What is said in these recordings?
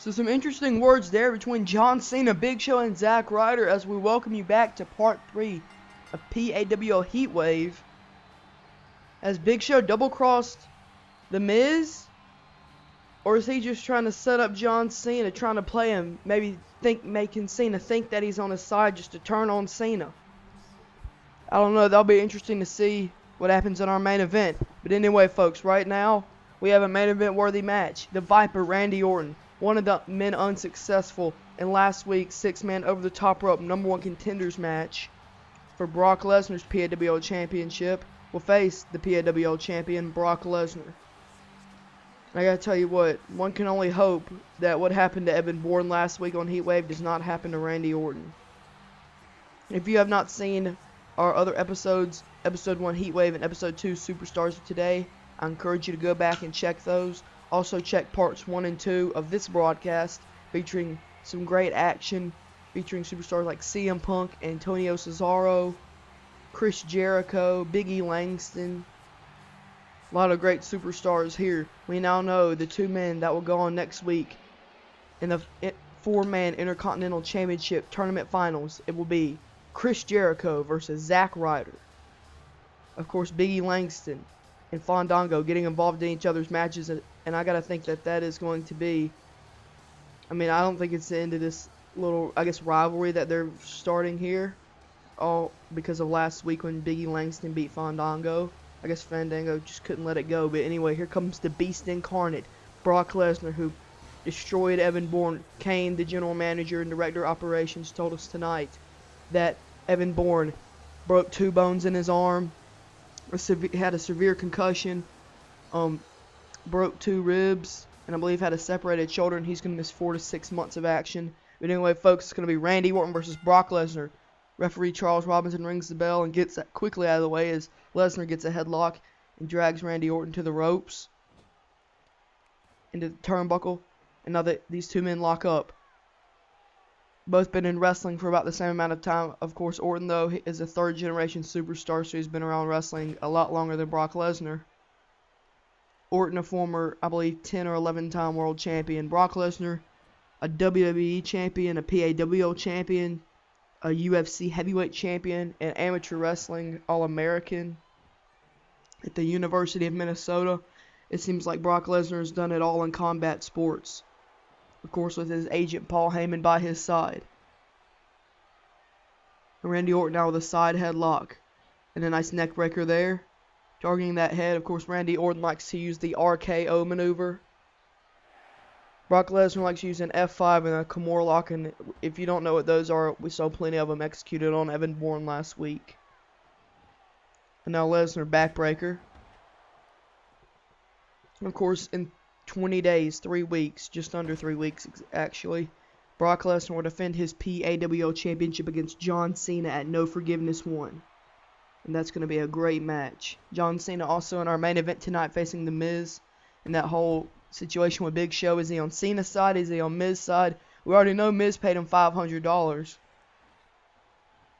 So some interesting words there between John Cena, Big Show, and Zack Ryder as we welcome you back to part 3 of PAWL Heatwave. Has Big Show double-crossed The Miz? Or is he just trying to set up John Cena, trying to play him, maybe making Cena think that he's on his side just to turn on Cena? I don't know, that'll be interesting to see what happens in our main event. But anyway, folks, right now, we have a main event worthy match. The Viper, Randy Orton, one of the men unsuccessful in last week's 6-man over the top rope #1 contenders match for Brock Lesnar's PAWL Championship, will face the PAWL champion, Brock Lesnar. I gotta tell you what, one can only hope that what happened to Evan Bourne last week on Heatwave does not happen to Randy Orton. If you have not seen our other episodes, Episode 1 Heatwave and Episode 2 Superstars of Today, I encourage you to go back and check those. Also check parts 1 and 2 of this broadcast, featuring some great action, featuring superstars like CM Punk, Antonio Cesaro, Chris Jericho, Big E Langston. A lot of great superstars here. We now know the 2 men that will go on next week in the 4-man Intercontinental Championship Tournament Finals. It will be Chris Jericho versus Zack Ryder. Of course, Big E Langston and Fandango getting involved in each other's matches, and I gotta think that that is going to be, I mean, I don't think it's the end of this little, I guess, rivalry that they're starting here, all because of last week when Big E Langston beat Fandango. I guess Fandango just couldn't let it go. But anyway, here comes the Beast Incarnate, Brock Lesnar, who destroyed Evan Bourne. Kane, the general manager and director of operations, told us tonight that Evan Bourne broke 2 bones in his arm, had a severe concussion, broke 2 ribs, and I believe had a separated shoulder, and he's going to miss 4 to 6 months of action. But anyway, folks, it's going to be Randy Orton versus Brock Lesnar. Referee Charles Robinson rings the bell and gets that quickly out of the way as Lesnar gets a headlock and drags Randy Orton to the ropes, into the turnbuckle, and now that these 2 men lock up. Both been in wrestling for about the same amount of time. Of course, Orton, though, is a 3rd-generation superstar, so he's been around wrestling a lot longer than Brock Lesnar. Orton, a former, I believe, 10 or 11-time world champion. Brock Lesnar, a WWE champion, a PAWL champion, a UFC heavyweight champion, and amateur wrestling All-American at the University of Minnesota. It seems like Brock Lesnar has done it all in combat sports. Of course, with his agent Paul Heyman by his side. And Randy Orton now with a side headlock and a nice neck breaker there. Targeting that head, of course, Randy Orton likes to use the RKO maneuver. Brock Lesnar likes to use an F5 and a Kimura lock, and if you don't know what those are, we saw plenty of them executed on Evan Bourne last week. And now Lesnar backbreaker. And of course, in 20 days, 3 weeks, just under 3 weeks actually, Brock Lesnar will defend his PAWL Championship against John Cena at No Forgiveness 1. And that's going to be a great match. John Cena also in our main event tonight facing The Miz. And that whole situation with Big Show, is he on Cena's side, is he on Miz's side? We already know Miz paid him $500.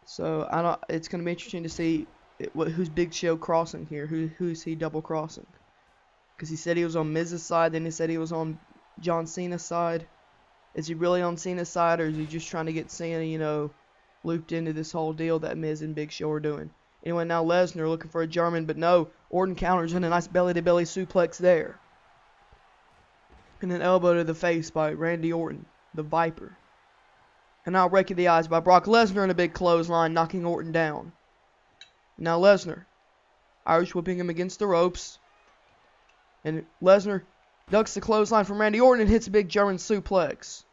So it's going to be interesting to see who's Big Show crossing here. Who's he double crossing? Because he said he was on Miz's side, then he said he was on John Cena's side. Is he really on Cena's side, or is he just trying to get Cena, looped into this whole deal that Miz and Big Show are doing? Anyway, now Lesnar looking for a German, but no. Orton counters in a nice belly-to-belly suplex there. And an elbow to the face by Randy Orton, the Viper. And now rake of the eyes by Brock Lesnar in a big clothesline, knocking Orton down. Now Lesnar, Irish whipping him against the ropes. And Lesnar ducks the clothesline from Randy Orton and hits a big German suplex.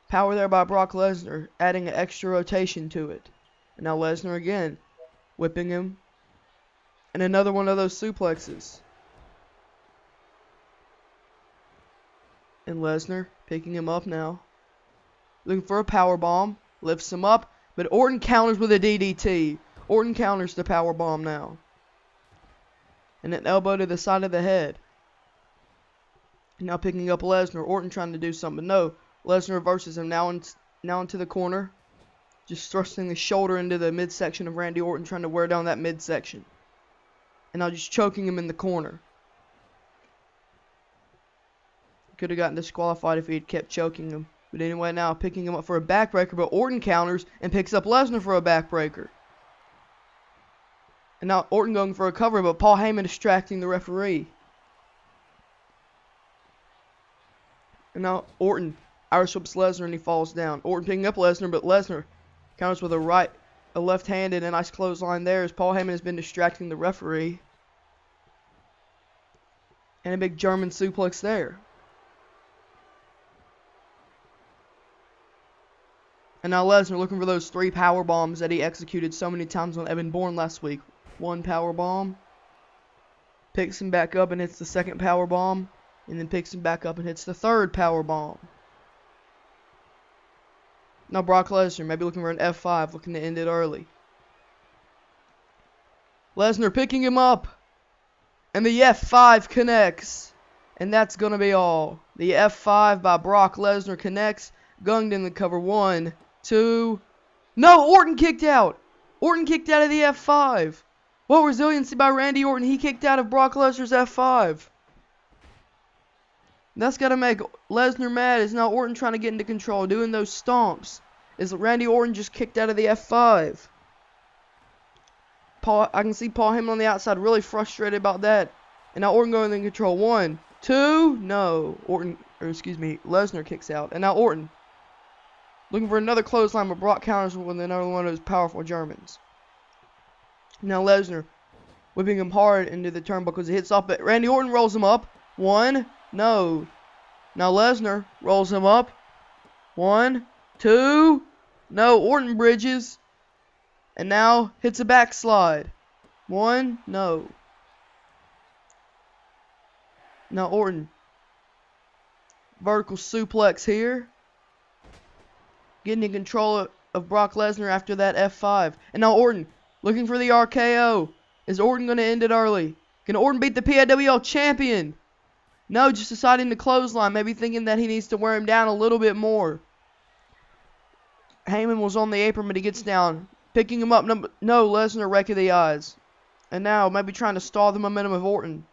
Power there by Brock Lesnar, adding an extra rotation to it. And now Lesnar again, whipping him. And another one of those suplexes. And Lesnar picking him up now. Looking for a power bomb. Lifts him up. But Orton counters with a DDT. Orton counters the power bomb now. And an elbow to the side of the head. Now picking up Lesnar. Orton trying to do something. No. Lesnar reverses him now into the corner. Just thrusting the shoulder into the midsection of Randy Orton. Trying to wear down that midsection. And now just choking him in the corner. Could have gotten disqualified if he had kept choking him. But anyway, now picking him up for a backbreaker, but Orton counters and picks up Lesnar for a backbreaker. And now Orton going for a cover, but Paul Heyman distracting the referee. And now Orton Irish whips Lesnar and he falls down. Orton picking up Lesnar, but Lesnar counters with a left-handed and a nice clothesline there as Paul Heyman has been distracting the referee. And a big German suplex there. And now Lesnar looking for those 3 power bombs that he executed so many times on Evan Bourne last week. 1 power bomb. Picks him back up and hits the 2nd power bomb. And then picks him back up and hits the 3rd power bomb. Now Brock Lesnar maybe looking for an F5, looking to end it early. Lesnar picking him up. And the F5 connects. And that's going to be all. The F5 by Brock Lesnar connects. Gunged in the cover. 1, 2. No, Orton kicked out. Orton kicked out of the F5. What resiliency by Randy Orton. He kicked out of Brock Lesnar's F5. That's got to make Lesnar mad. Is now Orton trying to get into control, doing those stomps. Is Randy Orton just kicked out of the F5. I can see Paul Heyman on the outside really frustrated about that. And now Orton going in control. 1, 2. No. Lesnar kicks out. And now Orton looking for another clothesline, but Brock counters with another one of those powerful Germans. Now Lesnar whipping him hard into the turnbuckles. He hits off, but Randy Orton rolls him up. 1. No. Now Lesnar rolls him up. 1, 2. No. Orton bridges. And now hits a backslide. 1. No. Now Orton. Vertical suplex here. Getting in control of Brock Lesnar after that F5. And now Orton looking for the RKO. Is Orton going to end it early? Can Orton beat the PWL champion? No, just deciding to clothesline. Maybe thinking that he needs to wear him down a little bit more. Heyman was on the apron, but he gets down. Picking him up. No, Lesnar wreck of the eyes. And now maybe trying to stall the momentum of Orton.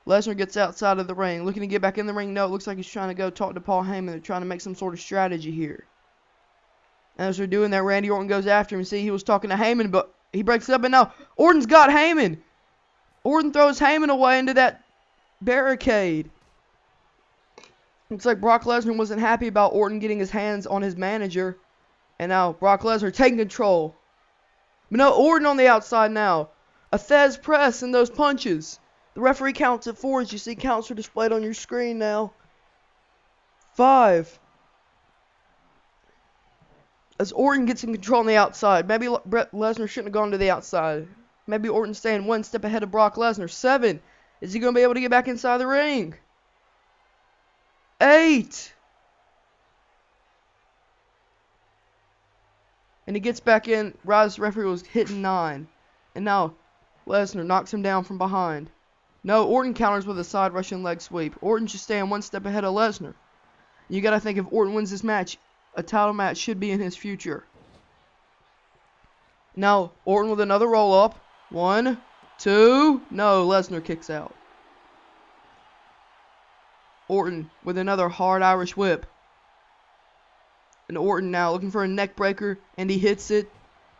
Lesnar gets outside of the ring. Looking to get back in the ring. No, it looks like he's trying to go talk to Paul Heyman. They're trying to make some sort of strategy here. And as they're doing that, Randy Orton goes after him. See, he was talking to Heyman, but he breaks it up. And now Orton's got Heyman. Orton throws Heyman away into that barricade. Looks like Brock Lesnar wasn't happy about Orton getting his hands on his manager. And now Brock Lesnar taking control. But no, Orton on the outside now. A Thez press and those punches. The referee counts at 4 as you see counts are displayed on your screen now. 5. As Orton gets in control on the outside. Maybe Lesnar shouldn't have gone to the outside. Maybe Orton's staying 1 step ahead of Brock Lesnar. 7. Is he going to be able to get back inside the ring? 8. And he gets back in. Rise referee was hitting 9. And now Lesnar knocks him down from behind. No, Orton counters with a side Russian leg sweep. Orton's just staying 1 step ahead of Lesnar. You got to think if Orton wins this match, a title match should be in his future. Now Orton with another roll up. 1, 2. No, Lesnar kicks out. Orton with another hard Irish whip. And Orton now looking for a neck breaker, and he hits it.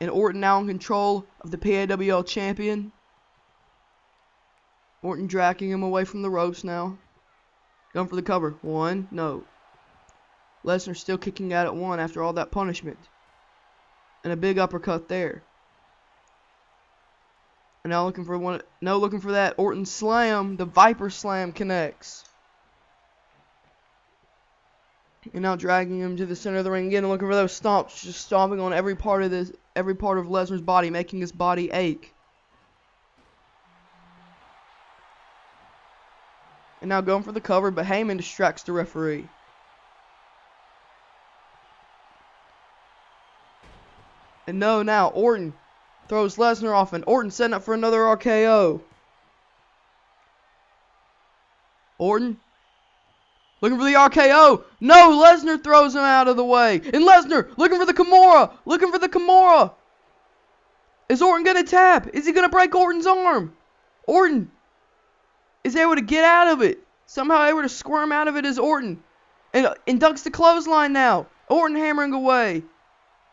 And Orton now in control of the PAWL champion. Orton dragging him away from the ropes now. Going for the cover. 1, no. Lesnar still kicking out at 1 after all that punishment. And a big uppercut there. And now looking for one. No, looking for that Orton slam. The Viper slam connects. And now dragging him to the center of the ring again and looking for those stomps. Just stomping on every part of Lesnar's body, making his body ache. And now going for the cover, but Heyman distracts the referee. And no, now Orton throws Lesnar off, and Orton setting up for another RKO. Orton looking for the RKO. No, Lesnar throws him out of the way. And Lesnar looking for the Kimura. Looking for the Kimura. Is Orton going to tap? Is he going to break Orton's arm? Orton is able to get out of it. Somehow able to squirm out of it is Orton. And ducks the clothesline now. Orton hammering away.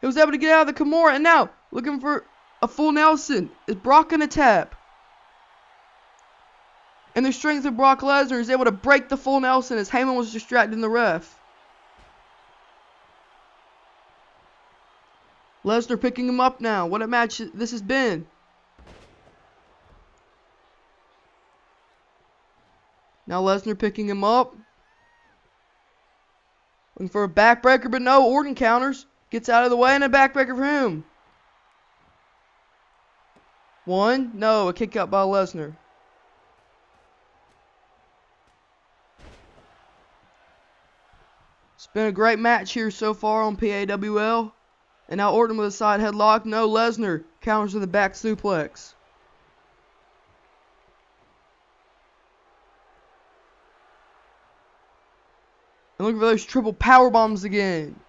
He was able to get out of the Kimura. And now, looking for a full Nelson. Is Brock going to tap? And the strength of Brock Lesnar is able to break the full Nelson as Heyman was distracting the ref. Lesnar picking him up now. What a match this has been. Now Lesnar picking him up. Looking for a backbreaker, but no. Orton counters. Gets out of the way and a backbreaker for him. One. No, a kick out by Lesnar. It's been a great match here so far on PAWL. And now Orton with a side headlock. No, Lesnar counters with a back suplex. And looking for those triple power bombs again.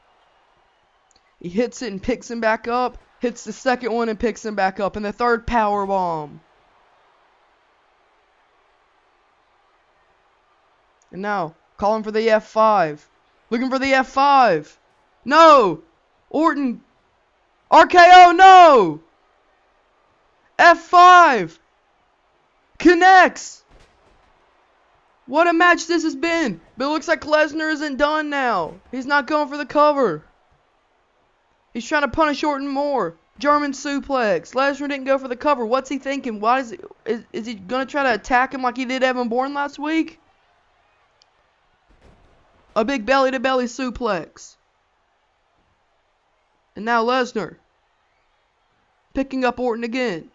He hits it and picks him back up. Hits the second one and picks him back up. And the third power bomb. And now, calling for the F5. Looking for the F5. No! Orton. RKO, no! F5. Connects. What a match this has been. But it looks like Lesnar isn't done now. He's not going for the cover. He's trying to punish Orton more. German suplex. Lesnar didn't go for the cover. What's he thinking? Why is he going to try to attack him like he did Evan Bourne last week? A big belly-to-belly suplex. And now Lesnar. Picking up Orton again.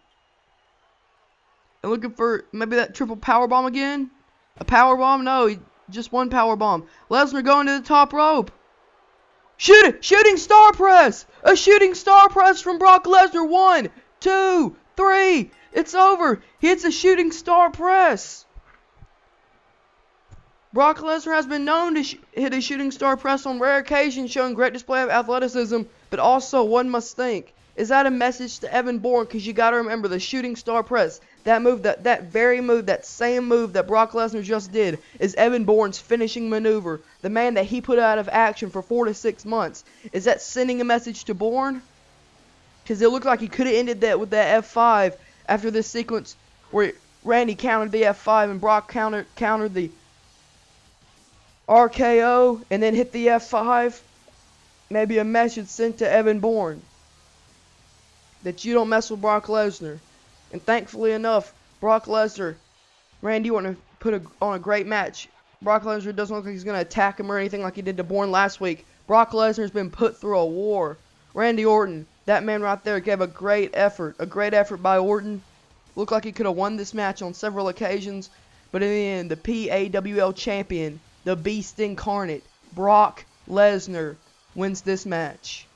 And looking for maybe that triple powerbomb again. A powerbomb? No, just one powerbomb. Lesnar going to the top rope. Shooting star press. A shooting star press from Brock Lesnar. 1, 2, 3. It's over. He hits a shooting star press. Brock Lesnar has been known to hit a shooting star press on rare occasions, showing great display of athleticism, but also one must think, is that a message to Evan Bourne? Because you got to remember the shooting star press, that move, that very move, that same move that Brock Lesnar just did, is Evan Bourne's finishing maneuver, the man that he put out of action for 4 to 6 months. Is that sending a message to Bourne? Because it looked like he could have ended that with that F5 after this sequence where Randy countered the F5 and Brock countered the RKO and then hit the F5. Maybe a message sent to Evan Bourne that you don't mess with Brock Lesnar. And thankfully enough, Brock Lesnar, Randy Orton put on a great match. Brock Lesnar doesn't look like he's going to attack him or anything like he did to Bourne last week. Brock Lesnar's been put through a war. Randy Orton, that man right there, gave a great effort by Orton. Looked like he could have won this match on several occasions. But in the end, the PAWL champion, the Beast Incarnate, Brock Lesnar, wins this match.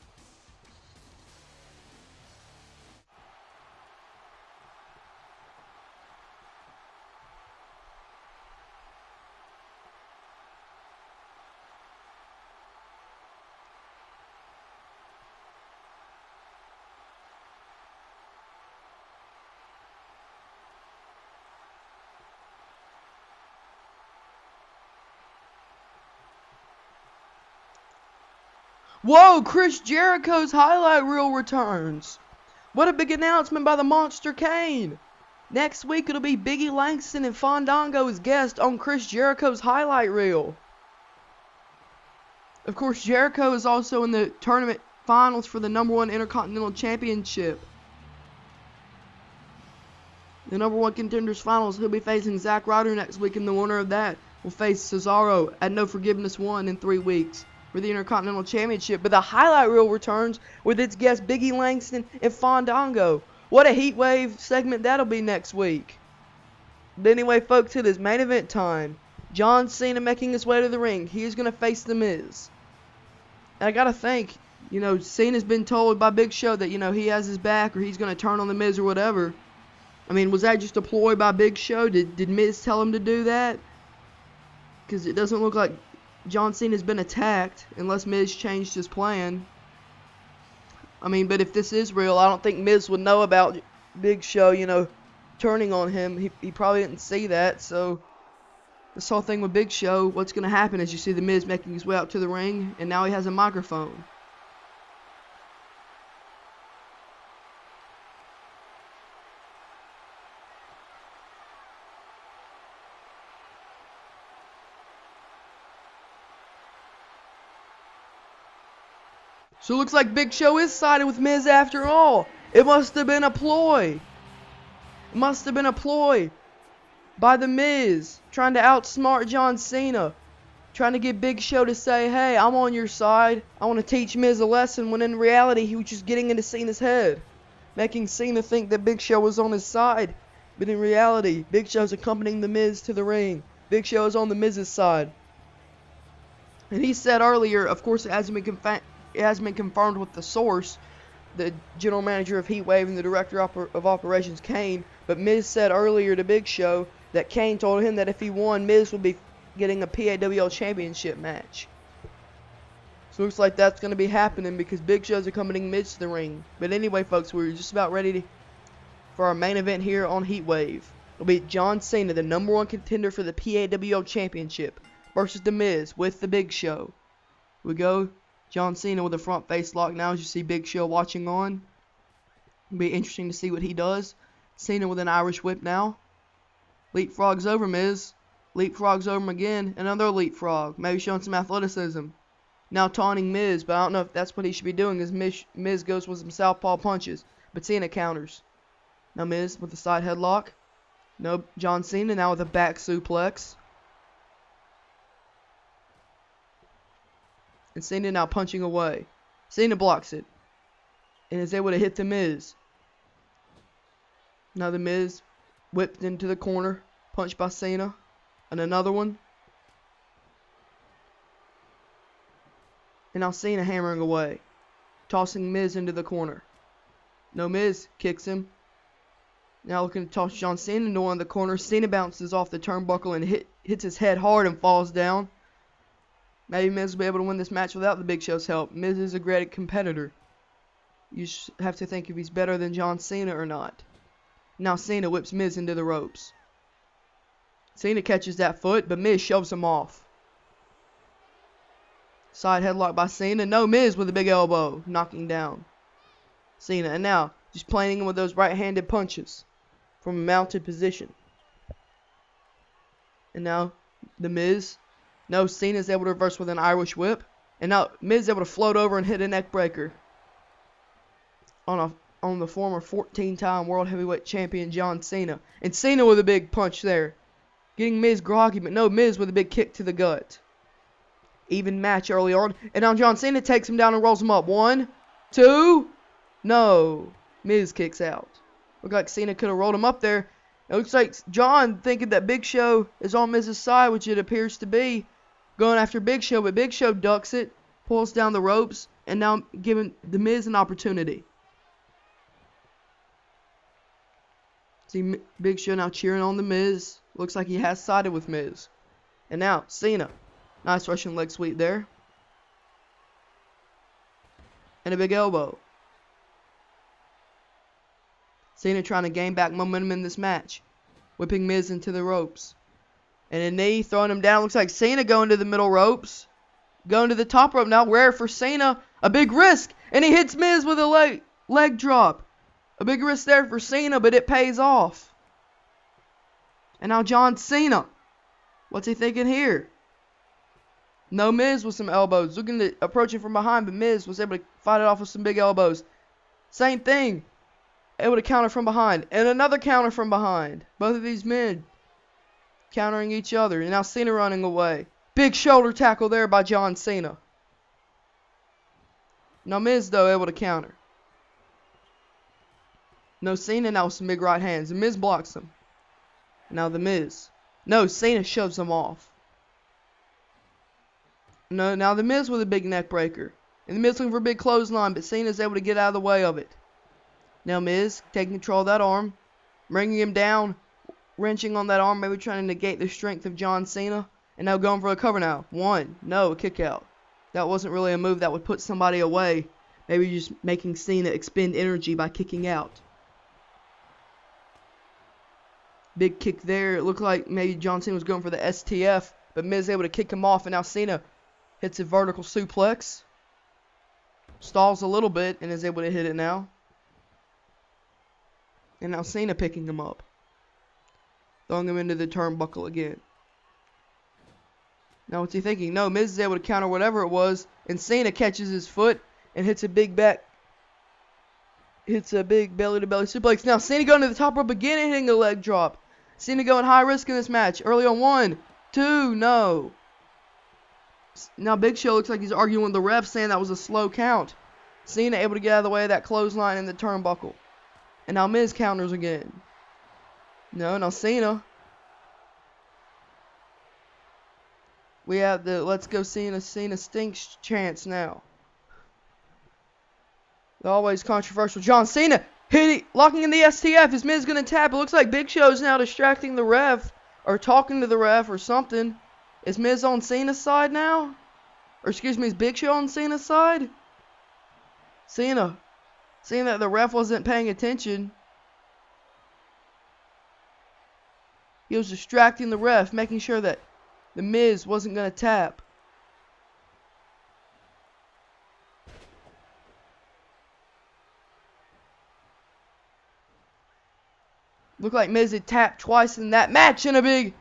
Whoa, Chris Jericho's highlight reel returns. What a big announcement by the Monster Kane. Next week it'll be Biggie Langston and Fandango as guests on Chris Jericho's highlight reel. Of course, Jericho is also in the tournament finals for the #1 Intercontinental Championship. The #1 Contenders Finals, he'll be facing Zack Ryder next week, and the winner of that will face Cesaro at No Forgiveness 1 in 3 weeks. For the Intercontinental Championship. But the highlight reel returns with its guests Biggie Langston and Fandango. What a heat wave segment that'll be next week. But anyway, folks, it is main event time. John Cena making his way to the ring. He is going to face The Miz. And I got to think, Cena's been told by Big Show that, he has his back or he's going to turn on The Miz or whatever. I mean, was that just a ploy by Big Show? Did Miz tell him to do that? Because it doesn't look like John Cena's been attacked, unless Miz changed his plan. I mean, but if this is real, I don't think Miz would know about Big Show, turning on him. He probably didn't see that, so this whole thing with Big Show, what's going to happen is you see The Miz making his way out to the ring, and now he has a microphone. So it looks like Big Show is siding with Miz after all. It must have been a ploy. It must have been a ploy by The Miz, trying to outsmart John Cena, trying to get Big Show to say, hey, I'm on your side, I want to teach Miz a lesson, when in reality he was just getting into Cena's head, making Cena think that Big Show was on his side, but in reality, Big Show's accompanying The Miz to the ring. Big Show is on The Miz's side. And he said earlier, of course it hasn't been confirmed with the source, the general manager of Heatwave and the director of operations, Kane, but Miz said earlier to Big Show that Kane told him that if he won, Miz would be getting a PAWL championship match. So it looks like that's going to be happening because Big Show's accompanying Miz to the ring. But anyway, folks, we're just about ready for our main event here on Heatwave. It'll be John Cena, the #1 contender for the PAWL championship, versus The Miz with the Big Show. We go. John Cena with a front face lock now as you see Big Show watching on. It'll be interesting to see what he does. Cena with an Irish whip now. Leapfrogs over Miz. Leapfrogs over him again. Another leapfrog. Maybe showing some athleticism. Now taunting Miz, but I don't know if that's what he should be doing as Miz goes with some southpaw punches. But Cena counters. Now Miz with the side headlock. No, John Cena now with a back suplex. And Cena now punching away. Cena blocks it. And is able to hit The Miz. Now The Miz whipped into the corner. Punched by Cena. And another one. And now Cena hammering away. Tossing Miz into the corner. No, Miz kicks him. Now looking to toss John Cena into one of the corners. Cena bounces off the turnbuckle and hits his head hard and falls down. Maybe Miz will be able to win this match without the Big Show's help. Miz is a great competitor. You just have to think if he's better than John Cena or not. Now Cena whips Miz into the ropes. Cena catches that foot, but Miz shoves him off. Side headlock by Cena. No, Miz with a big elbow, knocking down Cena. And now, just playing him with those right-handed punches from a mounted position. And now, The Miz. No, Cena's able to reverse with an Irish whip. And now, Miz is able to float over and hit a neck breaker on the former 14-time World Heavyweight Champion John Cena. And Cena with a big punch there. Getting Miz groggy, but no, Miz with a big kick to the gut. Even match early on. And now John Cena takes him down and rolls him up. 1, 2. No. Miz kicks out. Looked like Cena could have rolled him up there. It looks like John thinking that Big Show is on Miz's side, which it appears to be. Going after Big Show, but Big Show ducks it. Pulls down the ropes. And now giving The Miz an opportunity. See Big Show now cheering on The Miz. Looks like he has sided with Miz. And now, Cena. Nice Russian leg sweep there. And a big elbow. Cena trying to gain back momentum in this match. Whipping Miz into the ropes. And a knee, throwing him down. Looks like Cena going to the middle ropes. Going to the top rope now. Rare for Cena. A big risk. And he hits Miz with a leg drop. A big risk there for Cena, but it pays off. And now John Cena. What's he thinking here? No, Miz with some elbows. Looking to approach him from behind, but Miz was able to fight it off with some big elbows. Same thing. Able to counter from behind. And another counter from behind. Both of these men countering each other. And now Cena running away. Big shoulder tackle there by John Cena. Now Miz, though, able to counter. No, Cena now with some big right hands. And Miz blocks him. Now The Miz. No, Cena shoves him off. No, now The Miz with a big neck breaker. And The Miz looking for a big clothesline, but Cena's able to get out of the way of it. Now Miz taking control of that arm. Bringing him down. Wrenching on that arm, maybe trying to negate the strength of John Cena. And now going for a cover now. 1. No, a kick out. That wasn't really a move that would put somebody away. Maybe just making Cena expend energy by kicking out. Big kick there. It looked like maybe John Cena was going for the STF, but Miz able to kick him off, and now Cena hits a vertical suplex. Stalls a little bit and is able to hit it now. And now Cena picking him up. Throwing him into the turnbuckle again. Now what's he thinking? No, Miz is able to counter whatever it was, and Cena catches his foot and hits a big belly to belly suplex. Now Cena going to the top rope again and hitting a leg drop. Cena going high risk in this match. Early on 1, 2, no. Now Big Show looks like he's arguing with the ref, saying that was a slow count. Cena able to get out of the way of that clothesline in the turnbuckle. And now Miz counters again. No, now Cena. We have the Let's Go Cena stinks chance now. The always controversial John Cena locking in the STF. Is Miz going to tap? It looks like Big Show's now distracting the ref or talking to the ref or something. Is Miz on Cena's side now? Or excuse me, is Big Show on Cena's side? Cena. Seeing that the ref wasn't paying attention. He was distracting the ref, making sure that the Miz wasn't going to tap. Looked like Miz had tapped twice in that match in a big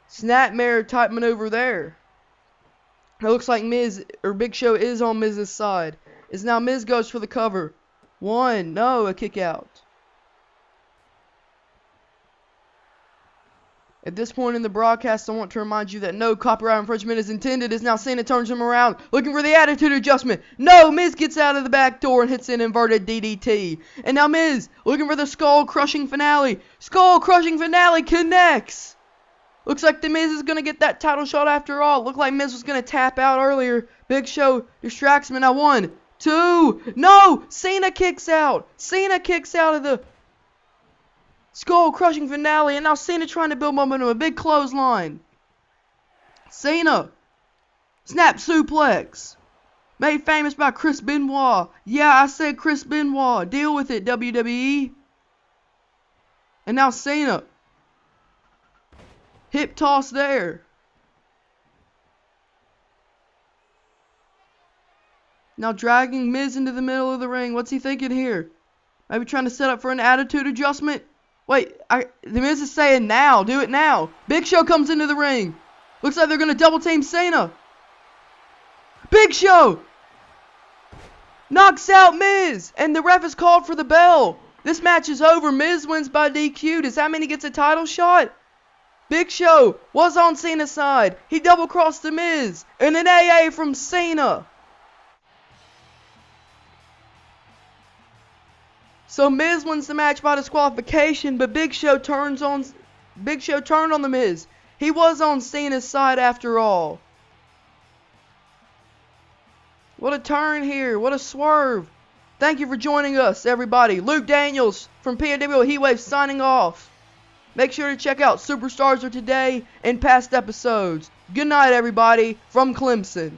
snapmare type maneuver there. It looks like Big Show is on Miz's side. As now Miz goes for the cover. 1, no, a kick out. At this point in the broadcast, I want to remind you that no copyright infringement is intended. As now Cena turns him around, looking for the attitude adjustment. No, Miz gets out of the back door and hits an inverted DDT. And now Miz, looking for the skull-crushing finale. Skull-crushing finale connects. Looks like the Miz is going to get that title shot after all. Looked like Miz was going to tap out earlier. Big Show distracts him. And now 1, 2, no! Cena kicks out. Cena kicks out of the skull-crushing finale, and now Cena trying to build momentum, a big clothesline. Cena, snap suplex, made famous by Chris Benoit. Yeah, I said Chris Benoit. Deal with it, WWE. And now Cena, hip toss there. Now dragging Miz into the middle of the ring. What's he thinking here? Maybe trying to set up for an attitude adjustment? Wait, the Miz is saying now. Do it now. Big Show comes into the ring. Looks like they're going to double team Cena. Big Show knocks out Miz. And the ref is called for the bell. This match is over. Miz wins by DQ. Does that mean he gets a title shot? Big Show was on Cena's side. He double crossed the Miz. And an AA from Cena. So Miz wins the match by disqualification, but Big Show turned on the Miz. He was on Cena's side after all. What a turn here. What a swerve. Thank you for joining us, everybody. Luke Daniels from PAWL Heatwave signing off. Make sure to check out Superstars of Today and past episodes. Good night, everybody, from Clemson.